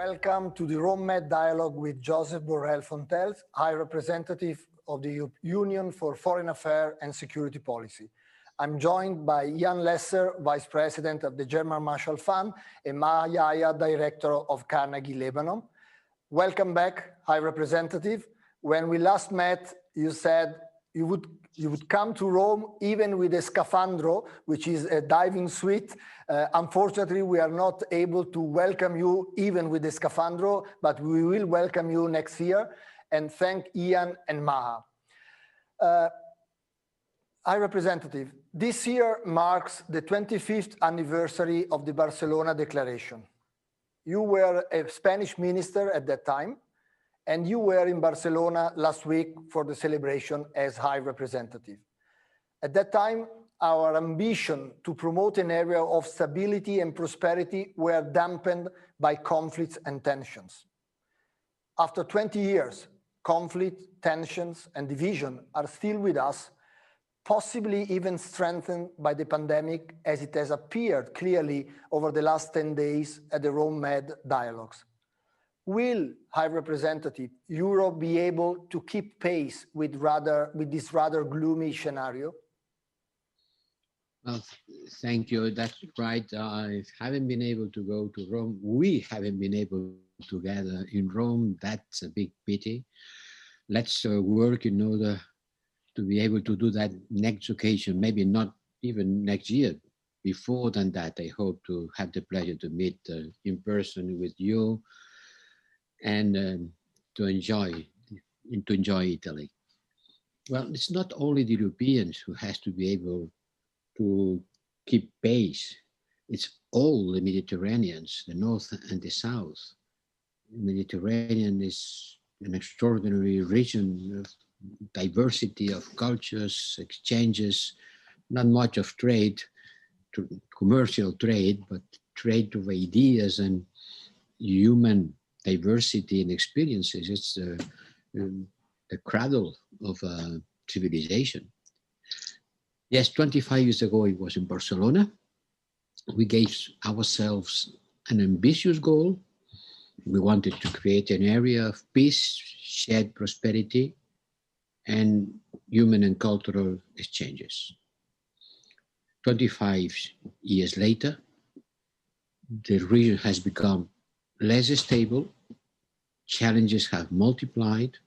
Welcome to the Rome-Med dialogue with Josep Borrell Fontelles, High Representative of the Union for Foreign Affairs and Security Policy. I'm joined by Jan Lesser, Vice President of the German Marshall Fund, and Maha, Yahya, Director of Carnegie, Lebanon. Welcome back, High Representative. When we last met, you said you would come to Rome even with a scafandro, which is a diving suit. Unfortunately, we are not able to welcome you even with the scafandro, but we will welcome you next year. And thank Ian and Maha. High Representative, this year marks the 25th anniversary of the Barcelona Declaration. You were a Spanish minister at that time, and you were in Barcelona last week for the celebration as High Representative. At that time, our ambition to promote an area of stability and prosperity were dampened by conflicts and tensions. After 20 years, conflict, tensions, and division are still with us, possibly even strengthened by the pandemic as it has appeared clearly over the last 10 days at the Rome-Med dialogues. Will, High Representative, Europe be able to keep pace with this rather gloomy scenario? Well, thank you. That's right. I haven't been able to go to Rome. We haven't been able to gather in Rome. That's a big pity. Let's work in order to be able to do that next occasion, maybe not even next year. Before than that, I hope to have the pleasure to meet in person with you and to enjoy Italy. Well, it's not only the Europeans who has to be able to keep pace. It's all the Mediterraneans, the North and the South. The Mediterranean is an extraordinary region of diversity of cultures, exchanges, not much of trade, commercial trade, but trade of ideas and human diversity and experiences. It's the cradle of civilization. Yes, 25 years ago, it was in Barcelona. We gave ourselves an ambitious goal. We wanted to create an area of peace, shared prosperity, and human and cultural exchanges. 25 years later, the region has become less stable, challenges have multiplied,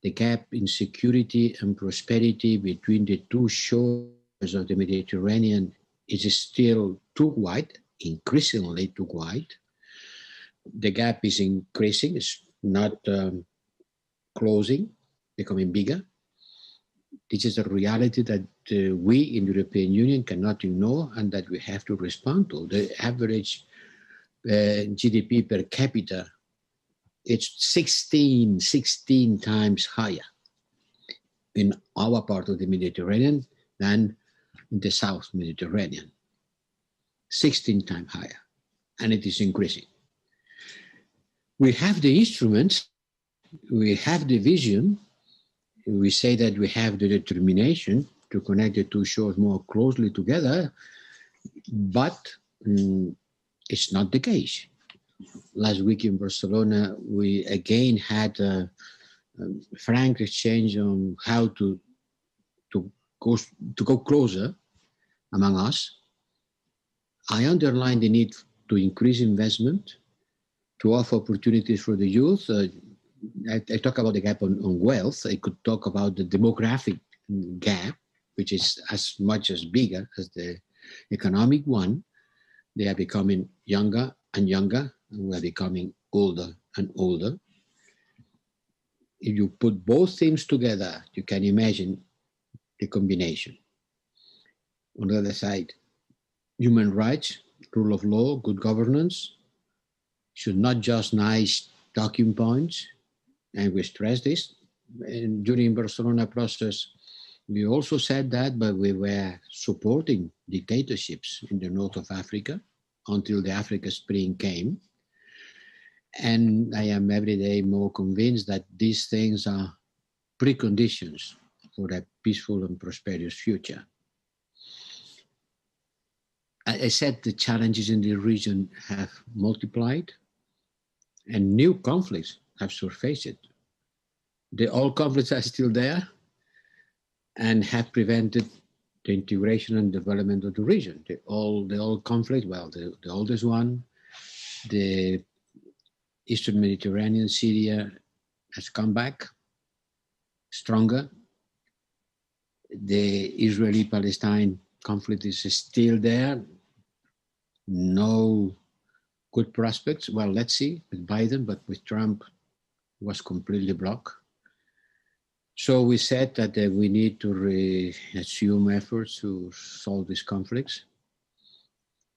the gap in security and prosperity between the two shores of the Mediterranean is still too wide, increasingly too wide. The gap is increasing, it's not closing, becoming bigger. This is a reality that we in the European Union cannot ignore and that we have to respond to. The average GDP per capita, it's 16 times higher in our part of the Mediterranean than in the South Mediterranean. 16 times higher, and it is increasing. We have the instruments, we have the vision, we say that we have the determination to connect the two shores more closely together, but it's not the case. Last week in Barcelona, we again had a frank exchange on how to go closer among us. I underline the need to increase investment, to offer opportunities for the youth. I talk about the gap on wealth. I could talk about the demographic gap, which is as much as bigger as the economic one. They are becoming younger and younger, and we are becoming older and older. If you put both things together, you can imagine the combination. On the other side, human rights, rule of law, good governance should not just nice talking points, and we stress this. And during Barcelona process, we also said that, but we were supporting dictatorships in the north of Africa until the Africa Spring came. And I am every day more convinced that these things are preconditions for a peaceful and prosperous future. I said the challenges in the region have multiplied. and new conflicts have surfaced. The old conflicts are still there and have prevented the integration and development of the region. The old conflict, well, the oldest one, the Eastern Mediterranean, Syria, has come back stronger. The Israeli-Palestine conflict is still there. No good prospects. Well, let's see with Biden, but with Trump, it was completely blocked. So we said that we need to resume efforts to solve these conflicts.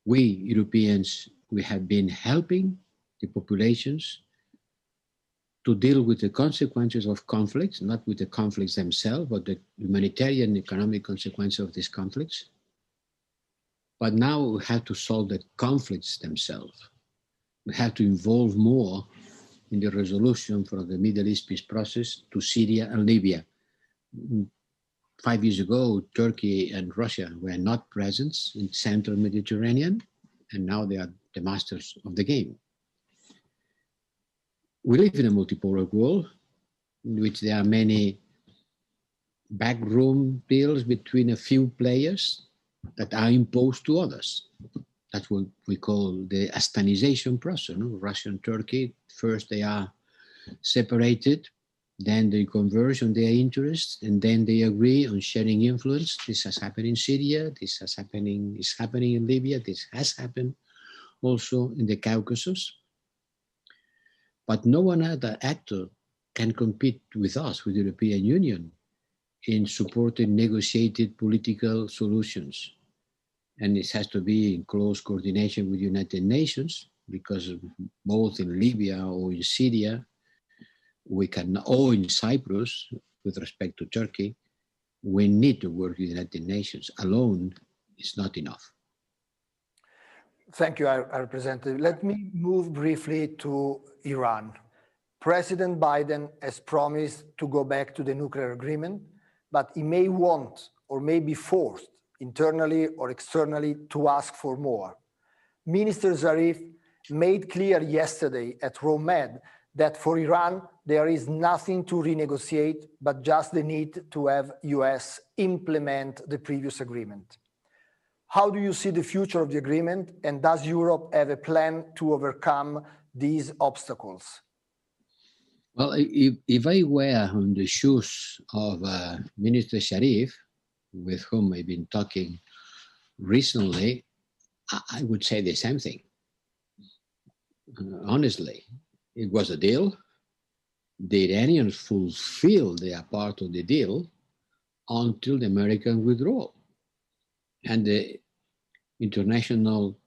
We Europeans, we have been helping the populations to deal with the consequences of conflicts, not with the conflicts themselves, but the humanitarian and economic consequences of these conflicts. But now we have to solve the conflicts themselves. We have to involve more in the resolution from the Middle East peace process to Syria and Libya. 5 years ago, Turkey and Russia were not present in Central Mediterranean, and now they are the masters of the game. We live in a multipolar world in which there are many backroom deals between a few players that are imposed to others. That's what we call the Astanization process. No? Russia and Turkey, first they are separated, then they converge on their interests, and then they agree on sharing influence. This has happened in Syria, is happening in Libya, this has happened also in the Caucasus. But no one other actor can compete with us, with the European Union, in supporting negotiated political solutions. And it has to be in close coordination with the United Nations, because both in Libya or in Syria, or in Cyprus, with respect to Turkey, we need to work with the United Nations. Alone is not enough. Thank you, Representative. Let me move briefly to Iran. President Biden has promised to go back to the nuclear agreement, but he may want or may be forced, internally or externally, to ask for more. Minister Zarif made clear yesterday at Rome Med that for Iran, there is nothing to renegotiate, but just the need to have US implement the previous agreement. How do you see the future of the agreement, and does Europe have a plan to overcome these obstacles? Well, if I were on the shoes of Minister Zarif, with whom I've been talking recently, I would say the same thing. Honestly, it was a deal. The Iranians fulfilled their part of the deal until the American withdrawal. And the International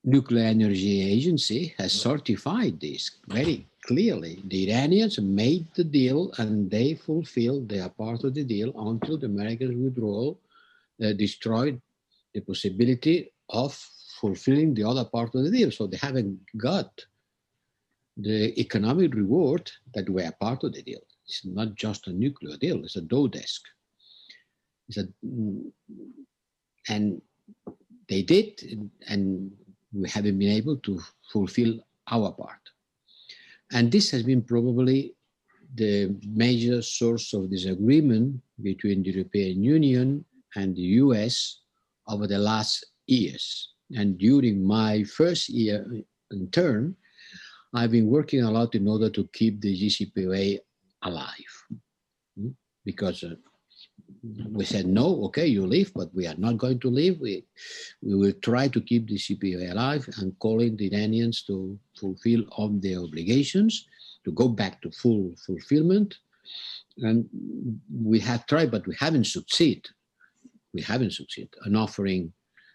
Nuclear Energy Agency has certified this very clearly. The Iranians made the deal and they fulfilled their part of the deal until the American withdrawal destroyed the possibility of fulfilling the other part of the deal. So they haven't got the economic reward that were part of the deal. It's not just a nuclear deal, it's a dough desk. And they did, and we haven't been able to fulfill our part. And this has been probably the major source of disagreement between the European Union and the US over the last years. And during my first year in turn, I've been working a lot in order to keep the JCPOA alive. Because we said, no, okay, you leave, but we are not going to leave. We will try to keep the JCPOA alive and calling the Iranians to fulfill all their obligations, to go back to full fulfillment. And we have tried, but we haven't succeeded. We haven't succeeded in offering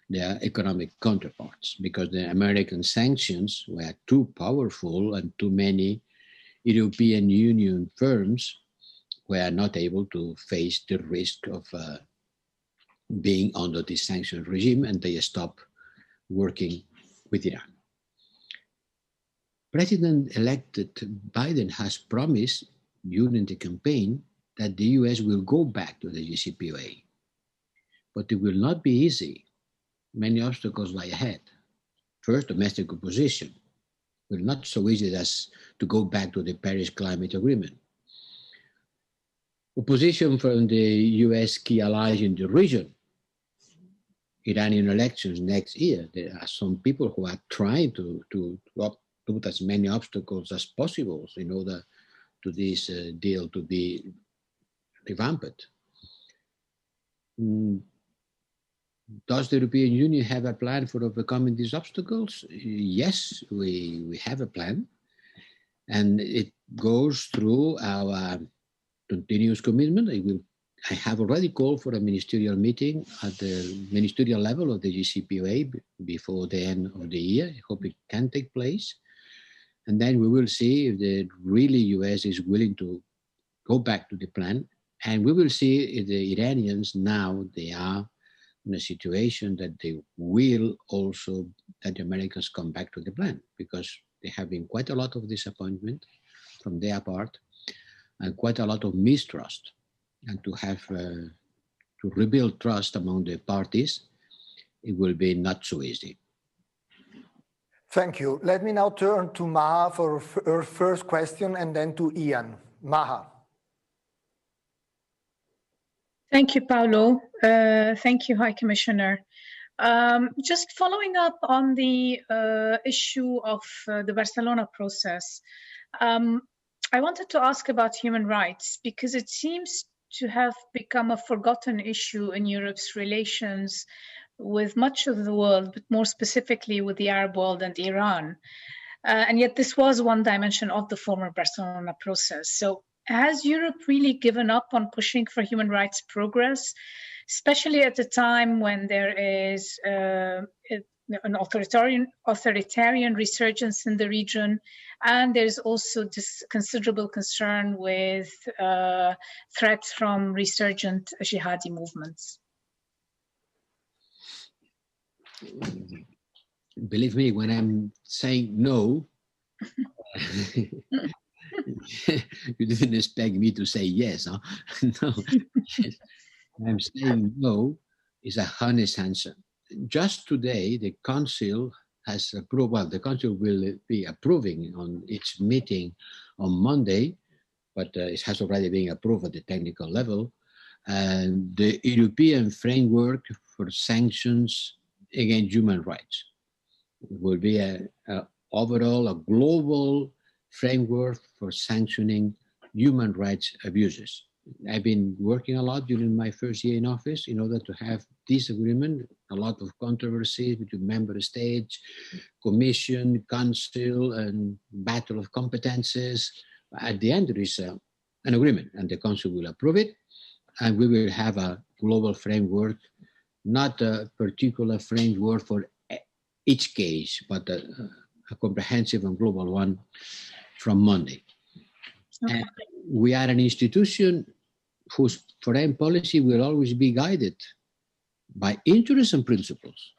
their economic counterparts because the American sanctions were too powerful and too many European Union firms were not able to face the risk of being under this sanctions regime, and they stopped working with Iran. President-elected Biden has promised during the campaign that the US will go back to the JCPOA, but it will not be easy. Many obstacles lie ahead. First, domestic opposition. Well, not so easy as to go back to the Paris Climate Agreement. Opposition from the US key allies in the region, Iranian elections next year. There are some people who are trying to put as many obstacles as possible in order to this deal to be revamped. Does the European Union have a plan for overcoming these obstacles? Yes, we have a plan. And it goes through our continuous commitment. I have already called for a ministerial meeting at the ministerial level of the JCPOA before the end of the year. I hope it can take place. And then we will see if the really US is willing to go back to the plan. And we will see if the Iranians now, they are in a situation that they will also, that the Americans come back to the plan, because there have been quite a lot of disappointment from their part and quite a lot of mistrust. And to have to rebuild trust among the parties, it will be not so easy. Thank you. Let me now turn to Maha for her first question and then to Ian. Maha. Thank you, Paolo. Thank you, High Commissioner. Just following up on the issue of the Barcelona process, I wanted to ask about human rights, because it seems to have become a forgotten issue in Europe's relations with much of the world, but more specifically with the Arab world and Iran. And yet this was one dimension of the former Barcelona process. So has Europe really given up on pushing for human rights progress, especially at a time when there is an authoritarian resurgence in the region, and there's also this considerable concern with threats from resurgent jihadi movements? Believe me, when I'm saying no, you didn't expect me to say yes, huh? No. I'm saying no is a honest answer. Just today, the Council has approved, well, the Council will be approving on its meeting on Monday, but it has already been approved at the technical level, the European framework for sanctions against human rights. It will be overall a global framework for sanctioning human rights abuses. I've been working a lot during my first year in office in order to have this agreement, a lot of controversy between member states, Commission, Council, and battle of competences. At the end, there is an agreement, and the Council will approve it, and we will have a global framework, not a particular framework for each case, but a comprehensive and global one from Monday. Okay. And we are an institution whose foreign policy will always be guided by interests and principles.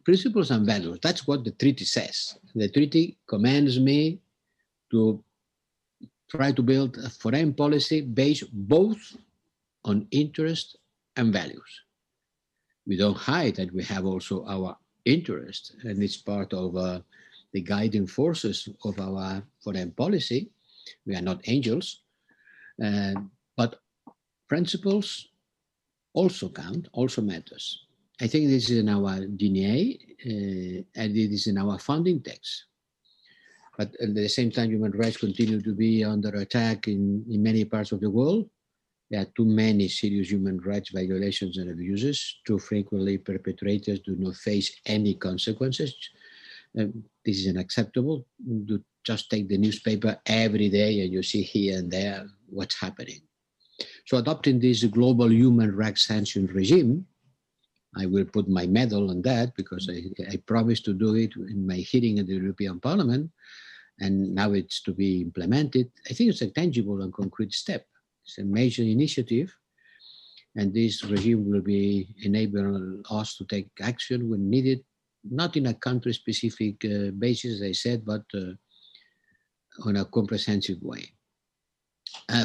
Principles and values, that's what the treaty says. The treaty commands me to try to build a foreign policy based both on interest and values. We don't hide that we have also our interest, and it's part of the guiding forces of our foreign policy. We are not angels, but principles also count, also matters. I think this is in our DNA, and it is in our founding text. But at the same time, human rights continue to be under attack in many parts of the world. There are too many serious human rights violations and abuses. Too frequently, perpetrators do not face any consequences. This is unacceptable. You just take the newspaper every day and you see here and there what's happening. So adopting this global human rights sanction regime, I will put my medal on that because I promised to do it in my hearing at the European Parliament, and now it's to be implemented. I think it's a tangible and concrete step. It's a major initiative, and this regime will be enabling us to take action when needed, not in a country-specific basis, as I said, but on a comprehensive way.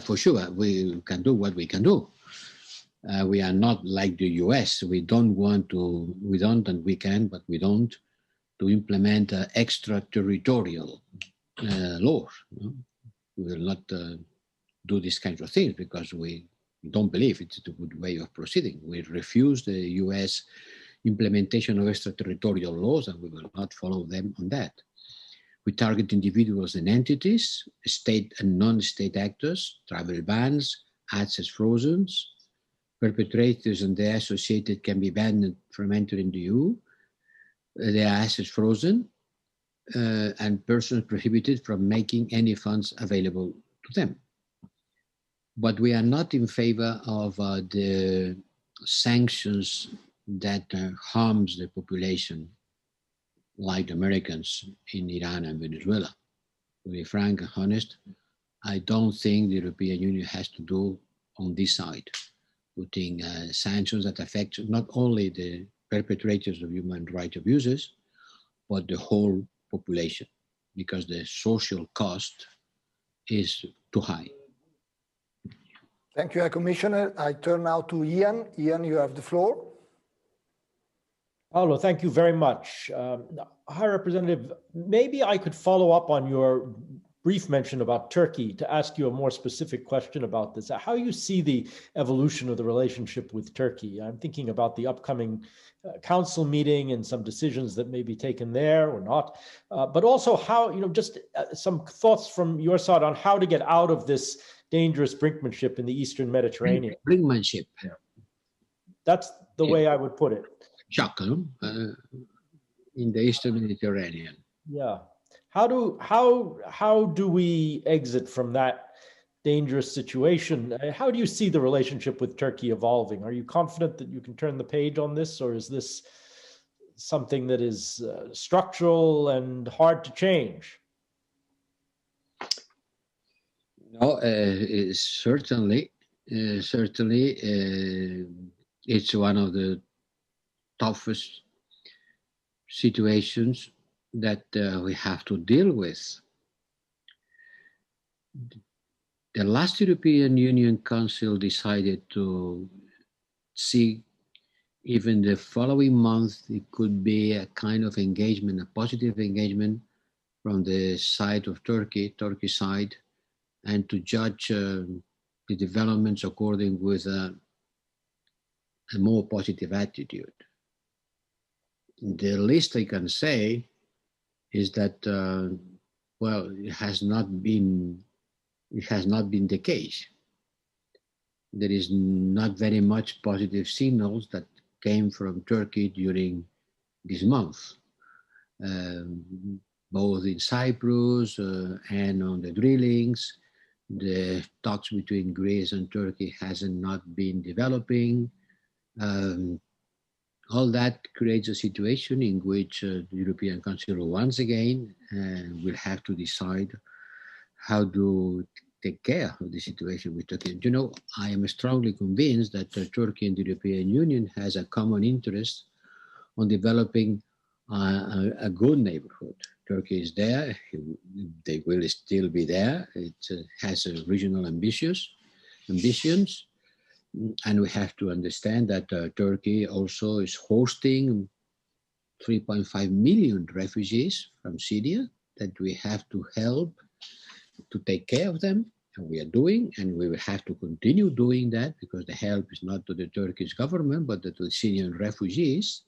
For sure, we can do what we can do. We are not like the US. We don't want to, we don't, and we can, but we don't, to implement extraterritorial laws. We will not do these kinds of things because we don't believe it's a good way of proceeding. We refuse the US implementation of extraterritorial laws, and we will not follow them on that. We target individuals and entities, state and non-state actors, travel bans, access frozen, perpetrators and their associated can be banned from entering the EU, their assets frozen, and persons prohibited from making any funds available to them. But we are not in favor of the sanctions that harms the population, like Americans in Iran and Venezuela. To be frank and honest, I don't think the European Union has to do on this side, putting sanctions that affect not only the perpetrators of human rights abuses, but the whole population, because the social cost is too high. Thank you, Commissioner. I turn now to Ian. Ian, you have the floor. Paolo, thank you very much. High Representative, maybe I could follow up on your brief mention about Turkey to ask you a more specific question about this. How you see the evolution of the relationship with Turkey? I'm thinking about the upcoming council meeting and some decisions that may be taken there or not, but also how, just some thoughts from your side on how to get out of this dangerous brinkmanship in the Eastern Mediterranean. Brinkmanship. Yeah. That's the way I would put it. Shock, in the Eastern Mediterranean. Yeah. How do we exit from that dangerous situation? How do you see the relationship with Turkey evolving? Are you confident that you can turn the page on this, or is this something that is structural and hard to change? No, certainly, it's one of the toughest situations that we have to deal with. The last European Union Council decided to see even the following month it could be a kind of engagement, a positive engagement from the side of Turkey side, and to judge the developments according with a more positive attitude. The least I can say is that, well, it has not been the case. There is not very much positive signals that came from Turkey during this month, both in Cyprus and on the drillings. The talks between Greece and Turkey hasn't not been developing. All that creates a situation in which the European Council once again will have to decide how to take care of the situation with Turkey. You know, I am strongly convinced that Turkey and the European Union has a common interest on developing a good neighborhood. Turkey is there, they will still be there. It has a regional ambitions, and we have to understand that Turkey also is hosting 3.5 million refugees from Syria that we have to help to take care of them, and we are doing, and we will have to continue doing that, because the help is not to the Turkish government, but to the Syrian refugees.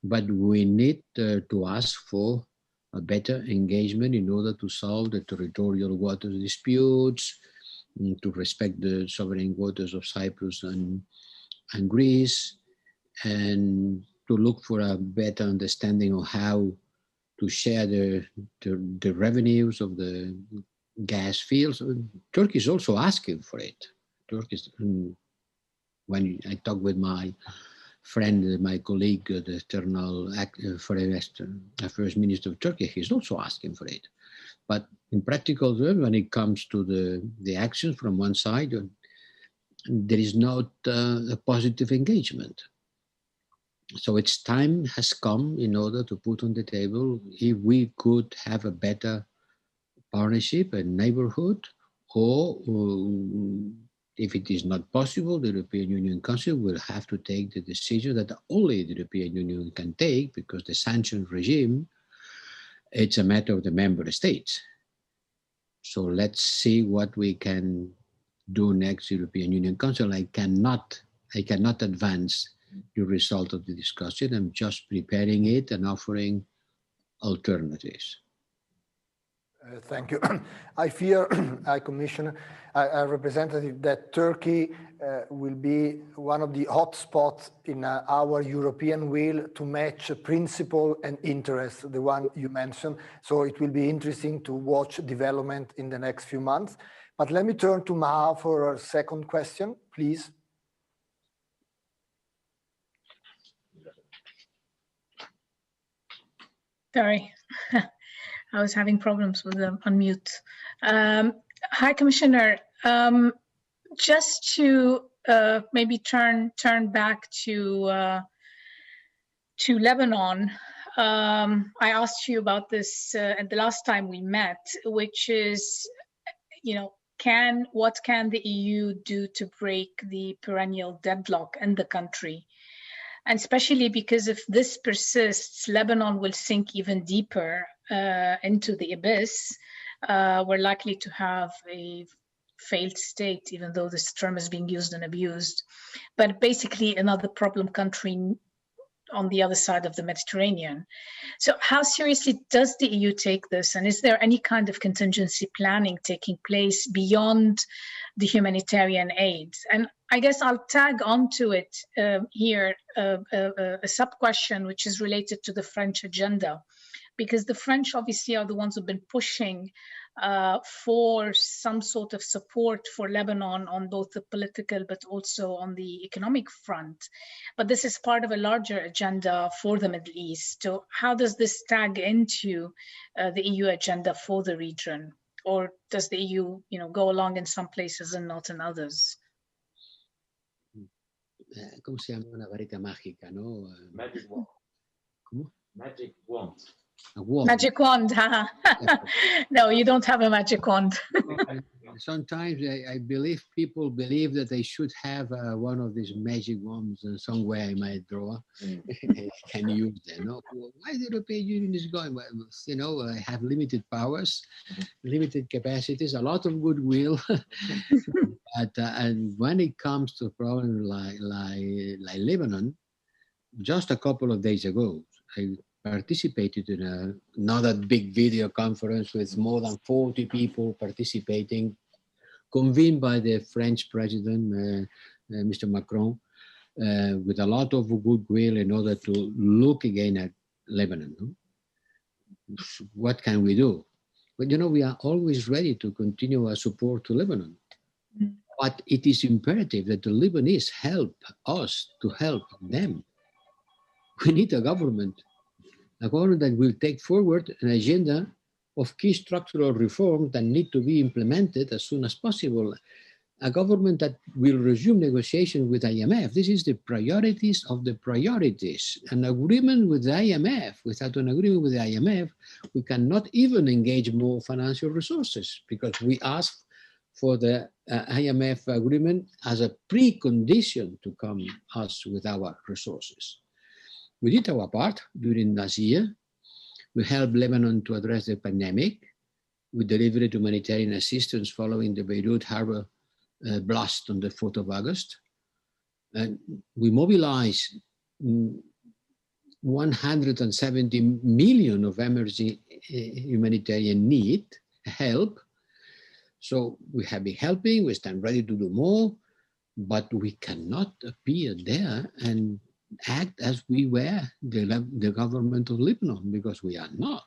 But we need to ask for a better engagement in order to solve the territorial waters disputes, to respect the sovereign waters of Cyprus and Greece, and to look for a better understanding of how to share the revenues of the gas fields. Turkey is also asking for it. Turkey, when I talk with my friend, my colleague, the External Foreign Affairs Minister of Turkey, he's also asking for it. But in practical terms, when it comes to the actions from one side, there is not a positive engagement. So its time has come in order to put on the table if we could have a better partnership and neighborhood, or if it is not possible, the European Union Council will have to take the decision that only the European Union can take, because the sanctions regime, it's a matter of the member states. So let's see what we can do next European Union Council. I cannot advance the result of the discussion. I'm just preparing it and offering alternatives. Thank you. I fear, High Commissioner, Representative, that Turkey will be one of the hotspots in our European will to match principle and interest, the one you mentioned. So it will be interesting to watch development in the next few months. But let me turn to Maha for a second question, please. Sorry. I was having problems with the unmute. High Commissioner, just to maybe turn back to Lebanon, I asked you about this at the last time we met, which is, what can the EU do to break the perennial deadlock in the country? And especially because if this persists, Lebanon will sink even deeper into the abyss. We're likely to have a failed state, even though this term is being used and abused, but basically another problem country on the other side of the Mediterranean. So how seriously does the EU take this? And is there any kind of contingency planning taking place beyond the humanitarian aid? And I guess I'll tag onto it here a sub-question, which is related to the French agenda, because the French obviously are the ones who've been pushing for some sort of support for Lebanon on both the political but also on the economic front. But this is part of a larger agenda for the Middle East. So how does this tag into the EU agenda for the region? Or does the EU, go along in some places and not in others? ¿Cómo se llama una varita mágica, no? Magic wand. ¿Cómo? Magic wand. A wand. Magic wand, haha. No, you don't have a magic wand. Sometimes I believe people believe that they should have one of these magic wands somewhere in my drawer. Can use them. No? Why the European Union is going? Well, I have limited powers, limited capacities, a lot of goodwill. But and when it comes to problems like Lebanon, just a couple of days ago, I participated in another big video conference with more than 40 people participating, convened by the French president, Mr. Macron, with a lot of goodwill in order to look again at Lebanon. No? What can we do? But we are always ready to continue our support to Lebanon. But it is imperative that the Lebanese help us to help them. We need a government that will take forward an agenda of key structural reforms that need to be implemented as soon as possible. A government that will resume negotiations with IMF. This is the priorities of the priorities. An agreement with the IMF, without an agreement with the IMF, we cannot even engage more financial resources because we ask for the IMF agreement as a precondition to come us with our resources. We did our part during last year. We helped Lebanon to address the pandemic. We delivered humanitarian assistance following the Beirut harbor blast on the 4th of August. And we mobilized 170 million of emergency humanitarian need help. So we have been helping, we stand ready to do more, but we cannot appear there and act as we were the government of Lebanon, because we are not,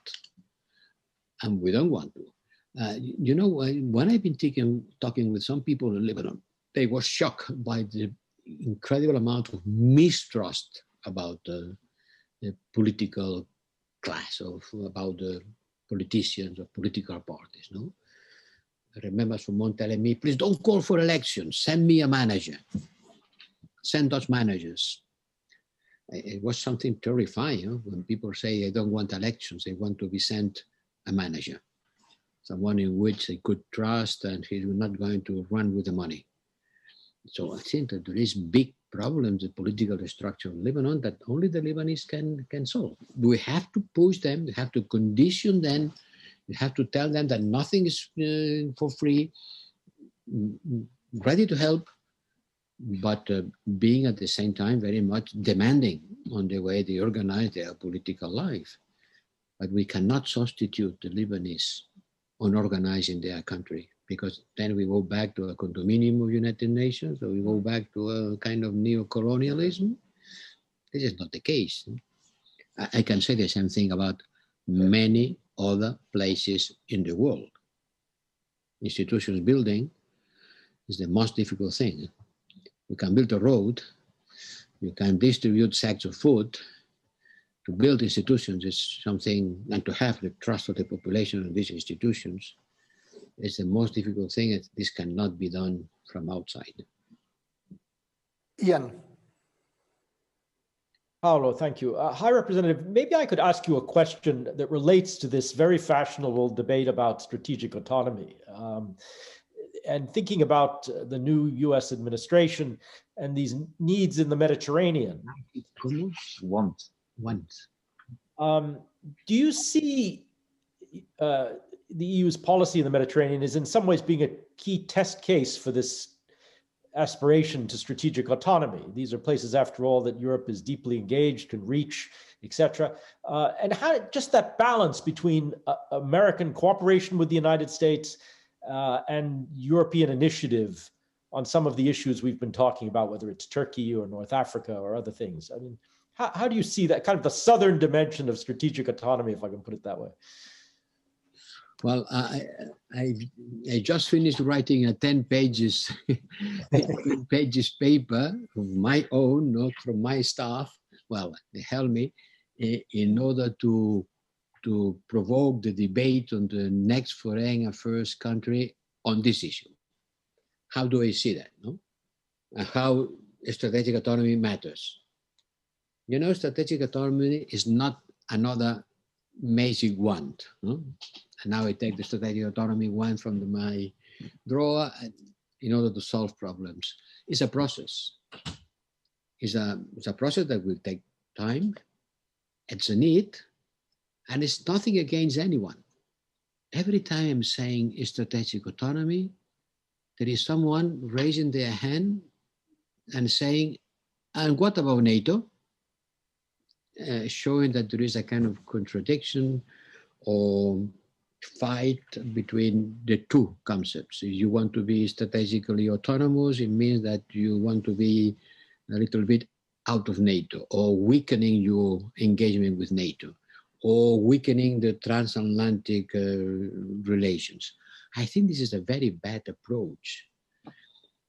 and we don't want to. When I've been talking with some people in Lebanon, they were shocked by the incredible amount of mistrust about the political class, about the politicians or political parties. No, I remember someone telling me, "Please don't call for elections. Send me a manager. Send us managers." It was something terrifying when people say they don't want elections, they want to be sent a manager, someone in which they could trust and he's not going to run with the money. So I think that there is big problems, the political structure of Lebanon, that only the Lebanese can solve. We have to push them, we have to condition them, we have to tell them that nothing is for free, ready to help, but being at the same time very much demanding on the way they organize their political life. But we cannot substitute the Lebanese on organizing their country, because then we go back to a condominium of United Nations, or we go back to a kind of neo-colonialism. This is not the case. I can say the same thing about many other places in the world. Institutions building is the most difficult thing. You can build a road, you can distribute sacks of food. To build institutions is something, and to have the trust of the population in these institutions is the most difficult thing. This cannot be done from outside. Ian. Paolo, thank you. High Representative, maybe I could ask you a question that relates to this very fashionable debate about strategic autonomy. And thinking about the new US administration and these needs in the Mediterranean. Do you see the EU's policy in the Mediterranean is in some ways being a key test case for this aspiration to strategic autonomy? These are places, after all, that Europe is deeply engaged, can reach, etc. And how just that balance between American cooperation with the United States and European initiative on some of the issues we've been talking about, whether it's Turkey or North Africa or other things. I mean, how do you see that kind of the southern dimension of strategic autonomy, if I can put it that way? Well, I just finished writing a 10 pages paper of my own, not from my staff. Well, they helped me in order to provoke the debate on the next foreign affairs country on this issue. How do I see that? No? And how strategic autonomy matters. You know, strategic autonomy is not another magic wand. No? And now I take the strategic autonomy wand from my drawer in order to solve problems. It's a process. It's a process that will take time. It's a need. And it's nothing against anyone. Every time I'm saying strategic autonomy, there is someone raising their hand and saying, and what about NATO? Showing that there is a kind of contradiction or fight between the two concepts. If you want to be strategically autonomous, it means that you want to be a little bit out of NATO, or weakening your engagement with NATO, or weakening the transatlantic relations. I think this is a very bad approach.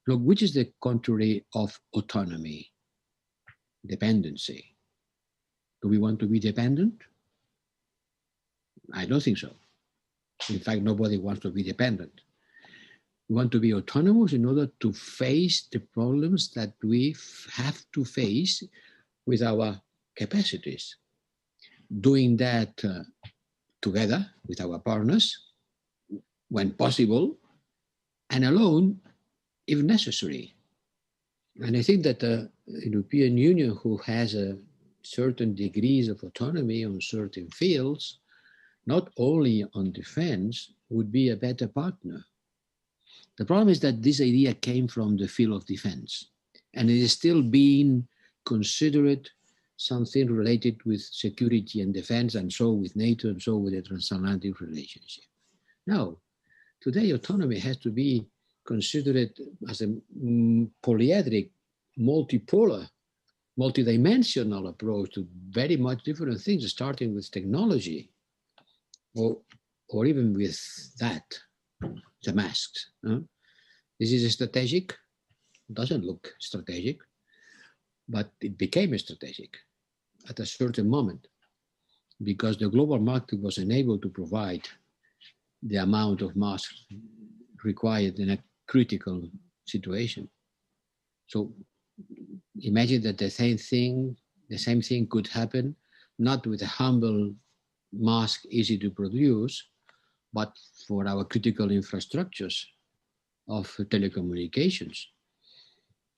Look, which is the contrary of autonomy? Dependency. Do we want to be dependent? I don't think so. In fact, nobody wants to be dependent. We want to be autonomous in order to face the problems that we have to face with our capacities. Doing that together with our partners, when possible, and alone, if necessary. And I think that the European Union, who has certain degrees of autonomy on certain fields, not only on defense, would be a better partner. The problem is that this idea came from the field of defense, and it is still being considered something related with security and defense, and so with NATO, and so with the transatlantic relationship. Now, today autonomy has to be considered as a polyhedric, multipolar, multidimensional approach to very much different things, starting with technology, or even with that, the masks. This is strategic, doesn't look strategic, but it became strategic at a certain moment because the global market was unable to provide the amount of masks required in a critical situation. So imagine that the same thing could happen, not with a humble mask easy to produce, but for our critical infrastructures of telecommunications.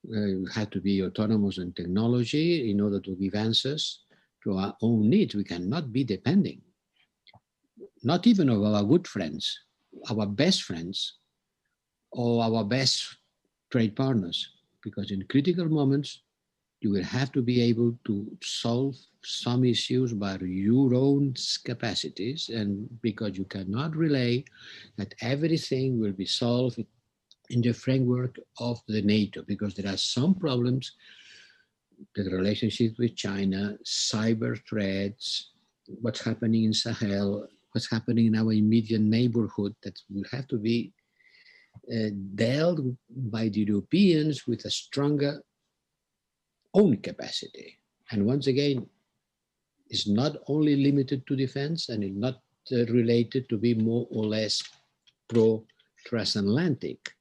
We have to be autonomous in technology in order to give answers to our own needs. We cannot be depending, not even of our good friends, our best friends, or our best trade partners, because in critical moments, you will have to be able to solve some issues by your own capacities, and because you cannot rely that everything will be solved in the framework of the NATO, because there are some problems, the relationship with China, cyber threats, what's happening in Sahel, what's happening in our immediate neighborhood, that will have to be dealt by the Europeans with a stronger own capacity. And once again, it's not only limited to defense, and it's not related to be more or less pro-transatlantic.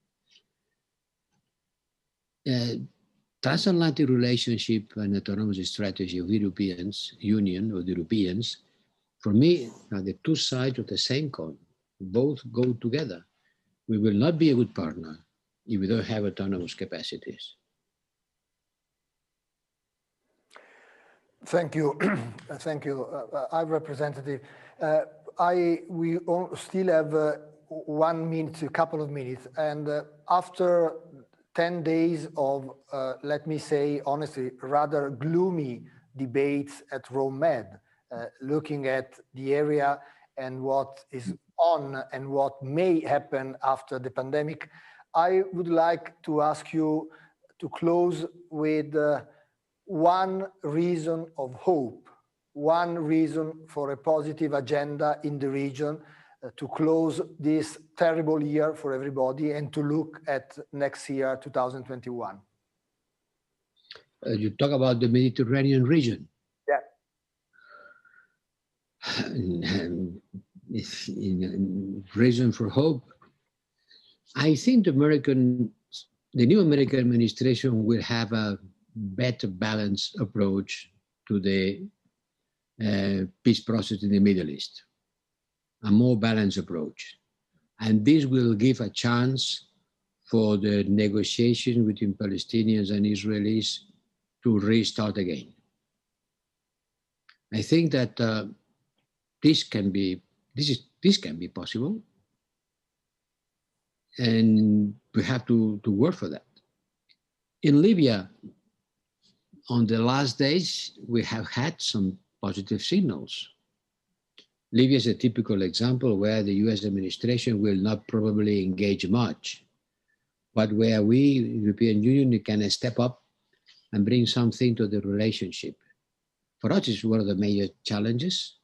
Transatlantic relationship and autonomous strategy of Europeans, Union or the Europeans, for me, are the two sides of the same coin. Both go together. We will not be a good partner if we don't have autonomous capacities. Thank you. Thank you, High Representative. We still have 1 minute, a couple of minutes, and after 10 days of, let me say honestly, rather gloomy debates at Rome Med, looking at the area and what is on and what may happen after the pandemic, I would like to ask you to close with one reason of hope, one reason for a positive agenda in the region to close this terrible year for everybody and to look at next year, 2021. You talk about the Mediterranean region. Yeah. Reason for hope. I think the new American administration will have a better balanced approach to the peace process in the Middle East, a more balanced approach. And this will give a chance for the negotiation between Palestinians and Israelis to restart again. I think that this can be possible, and we have to work for that. In Libya, on the last days, we have had some positive signals. Libya is a typical example where the US administration will not probably engage much, but where we, European Union, can step up and bring something to the relationship. For us, it's one of the major challenges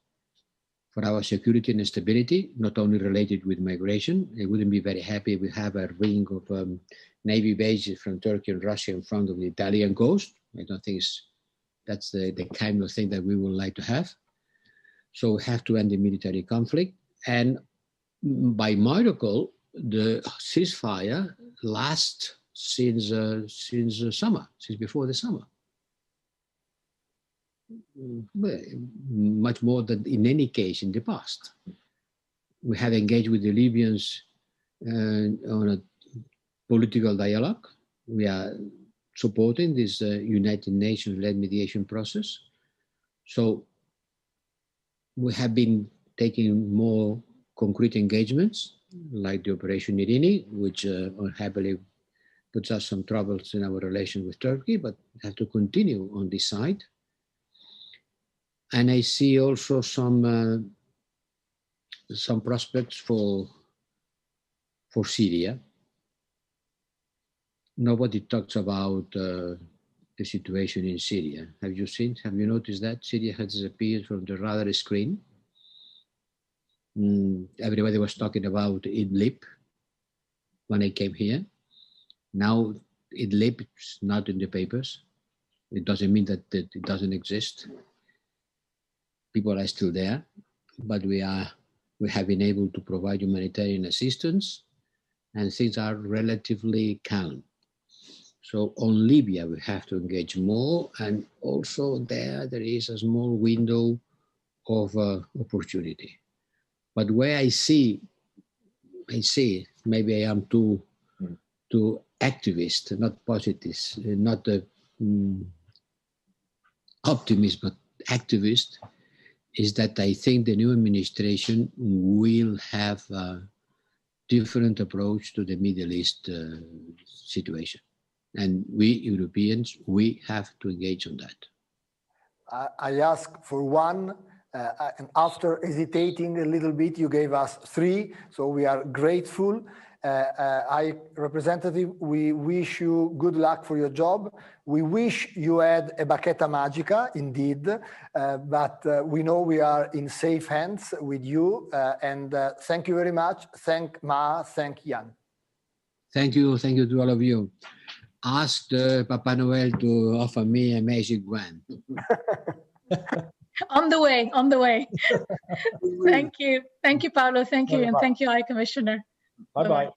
for our security and stability, not only related with migration. I wouldn't be very happy if we have a ring of Navy bases from Turkey and Russia in front of the Italian coast. I don't think that's the kind of thing that we would like to have. So we have to end the military conflict. And by miracle, the ceasefire lasts since summer, since before the summer. Much more than in any case in the past. We have engaged with the Libyans on a political dialogue. We are supporting this United Nations-led mediation process. So we have been taking more concrete engagements, like the Operation Irini, which unhappily puts us some troubles in our relation with Turkey, but have to continue on this side. And I see also some prospects for Syria. Nobody talks about the situation in Syria. Have you noticed that? Syria has disappeared from the radar screen. Everybody was talking about Idlib when I came here. Now Idlib is not in the papers. It doesn't mean that it doesn't exist. People are still there, but we have been able to provide humanitarian assistance, and things are relatively calm. So on Libya, we have to engage more, and also there is a small window of opportunity. But where I see, maybe I am too to activists, not positives, not the optimists, but activists, is that I think the new administration will have a different approach to the Middle East situation. And we Europeans, we have to engage on that. I asked for one, and after hesitating a little bit, you gave us 3, so we are grateful. Representative, we wish you good luck for your job. We wish you had a bacchetta magica, indeed, but we know we are in safe hands with you, and thank you very much. Thank Maha, thank Jan. Thank you to all of you. Ask Papa Noel to offer me a magic wand. On the way, on the way. Thank you, Paolo. Thank you, and thank you, High Commissioner. Bye-bye.